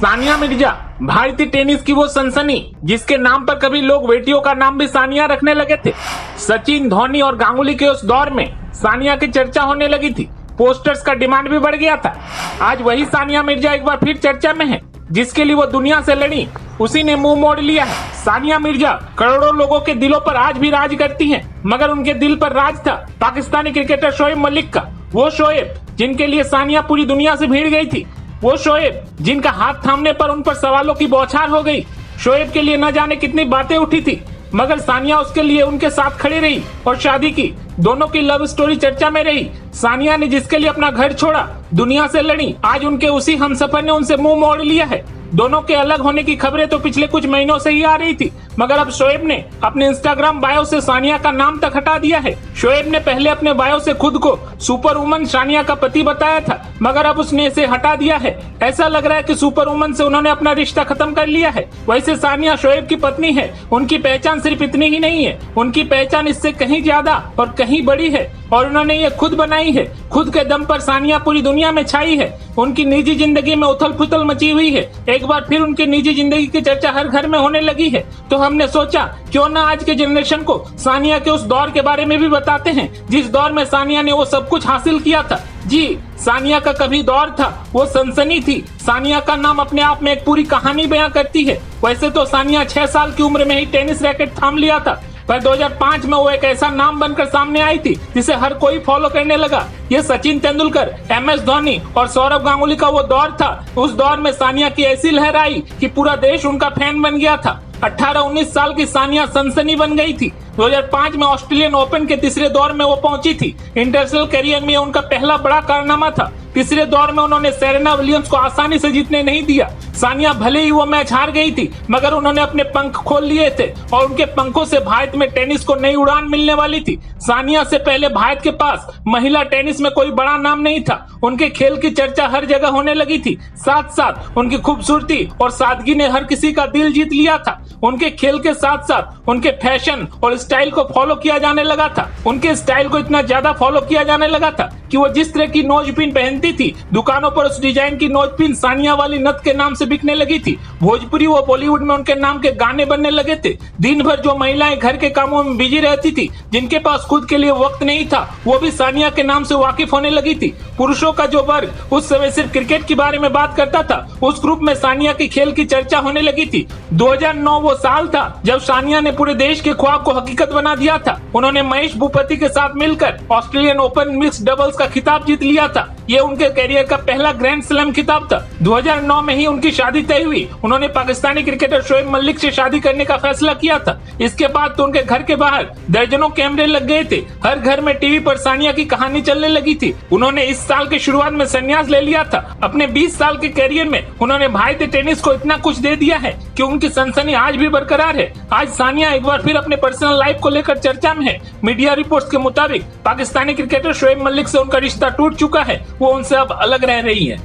सानिया मिर्जा, भारतीय टेनिस की वो सनसनी जिसके नाम पर कभी लोग बेटियों का नाम भी सानिया रखने लगे थे। सचिन, धोनी और गांगुली के उस दौर में सानिया की चर्चा होने लगी थी। पोस्टर्स का डिमांड भी बढ़ गया था। आज वही सानिया मिर्जा एक बार फिर चर्चा में है। जिसके लिए वो दुनिया से लड़ी, उसी ने मुंह मोड़ लिया है। सानिया मिर्जा करोड़ों लोगों के दिलों पर आज भी राज करती हैं, मगर उनके दिल पर राज था पाकिस्तानी क्रिकेटर शोएब मलिक का। वो शोएब जिनके लिए सानिया पूरी दुनिया से भीड़ गई थी। वो शोएब जिनका हाथ थामने पर उन पर सवालों की बौछार हो गई। शोएब के लिए न जाने कितनी बातें उठी थी, मगर सानिया उसके लिए उनके साथ खड़ी रही और शादी की। दोनों की लव स्टोरी चर्चा में रही। सानिया ने जिसके लिए अपना घर छोड़ा, दुनिया से लड़ी, आज उनके उसी हमसफर ने उनसे मुंह मोड़ लिया है। दोनों के अलग होने की खबरें तो पिछले कुछ महीनों से ही आ रही थी, मगर अब शोएब ने अपने इंस्टाग्राम बायो से सानिया का नाम तक हटा दिया है। शोएब ने पहले अपने बायो से खुद को सुपर वुमन सानिया का पति बताया था, मगर अब उसने इसे हटा दिया है। ऐसा लग रहा है कि सुपर वुमन से उन्होंने अपना रिश्ता खत्म कर लिया है। वैसे सानिया शोएब की पत्नी है। उनकी पहचान सिर्फ इतनी ही नहीं है, उनकी पहचान इससे कहीं ज्यादा और कहीं बड़ी है, और उन्होंने ये खुद बनाई है। खुद के दम पर सानिया पूरी दुनिया में छाई है। उनकी निजी जिंदगी में उथल पुथल मची हुई है। एक बार फिर उनकी निजी जिंदगी की चर्चा हर घर में होने लगी है। तो हमने सोचा क्यों ना आज के जनरेशन को सानिया के उस दौर के बारे में भी बताते हैं, जिस दौर में सानिया ने वो सब कुछ हासिल किया था। जी, सानिया का कभी दौर था, वो सनसनी थी। सानिया का नाम अपने आप में एक पूरी कहानी बयां करती है। वैसे तो सानिया 6 साल की उम्र में ही टेनिस रैकेट थाम लिया था, पर 2005 में वो एक ऐसा नाम बनकर सामने आई थी जिसे हर कोई फॉलो करने लगा। ये सचिन तेंदुलकर, MS धोनी और सौरव गांगुली का वो दौर था। उस दौर में सानिया की ऐसी लहर आई कि पूरा देश उनका फैन बन गया था। 18-19 साल की सानिया सनसनी बन गई थी। 2005 में ऑस्ट्रेलियन ओपन के तीसरे दौर में वो पहुंची थी। इंटरनेशनल करियर में उनका पहला बड़ा कारनामा था। तीसरे दौर में उन्होंने सेरेना विलियम्स को आसानी से जीतने नहीं दिया। सानिया भले ही वो मैच हार गई थी, मगर उन्होंने अपने पंख खोल लिए थे और उनके पंखों से भारत में टेनिस को नई उड़ान मिलने वाली थी। सानिया से पहले भारत के पास महिला टेनिस में कोई बड़ा नाम नहीं था। उनके खेल की चर्चा हर जगह होने लगी थी। साथ साथ उनकी खूबसूरती और सादगी ने हर किसी का दिल जीत लिया था। उनके खेल के साथ साथ उनके फैशन और स्टाइल को फॉलो किया जाने लगा था। उनके स्टाइल को इतना ज्यादा फॉलो किया जाने लगा था कि वो जिस तरह की नोजपिन पहनती थी, दुकानों पर उस डिजाइन की नोजपिन सानिया वाली नथ के नाम से बिकने लगी थी। भोजपुरी व बॉलीवुड में उनके नाम के गाने बनने लगे थे। दिन भर जो महिलाएं घर के कामों में बिजी रहती थी, जिनके पास खुद के लिए वक्त नहीं था, वो भी सानिया के नाम से वाकिफ होने लगी थी। पुरुषों का जो वर्ग उस समय सिर्फ क्रिकेट के बारे में बात करता था, उस ग्रुप में सानिया की खेल की चर्चा होने लगी थी। 2009 वो साल था जब सानिया ने पूरे देश के ख्वाब को हकीकत बना दिया था। उन्होंने महेश भूपति के साथ मिलकर ऑस्ट्रेलियन ओपन मिक्स्ड डबल्स का खिताब जीत लिया था। ये उनके करियर का पहला ग्रैंड स्लैम खिताब था। 2009 में ही उनकी शादी तय हुई। उन्होंने पाकिस्तानी क्रिकेटर शोएब मलिक से शादी करने का फैसला किया था। इसके बाद तो उनके घर के बाहर दर्जनों कैमरे लग गए थे। हर घर में टीवी पर सानिया की कहानी चलने लगी थी। उन्होंने इस साल की शुरुआत में संन्यास ले लिया था। अपने 20 साल के करियर में उन्होंने भारतीय टेनिस को इतना कुछ दे दिया है कि उनकी सनसनी आज भी बरकरार है। आज सानिया एक बार फिर अपने पर्सनल लाइफ को लेकर चर्चा में है। मीडिया रिपोर्ट्स के मुताबिक पाकिस्तानी क्रिकेटर शोएब मलिक से उनका रिश्ता टूट चुका है। वो उनसे अब अलग रह रही है।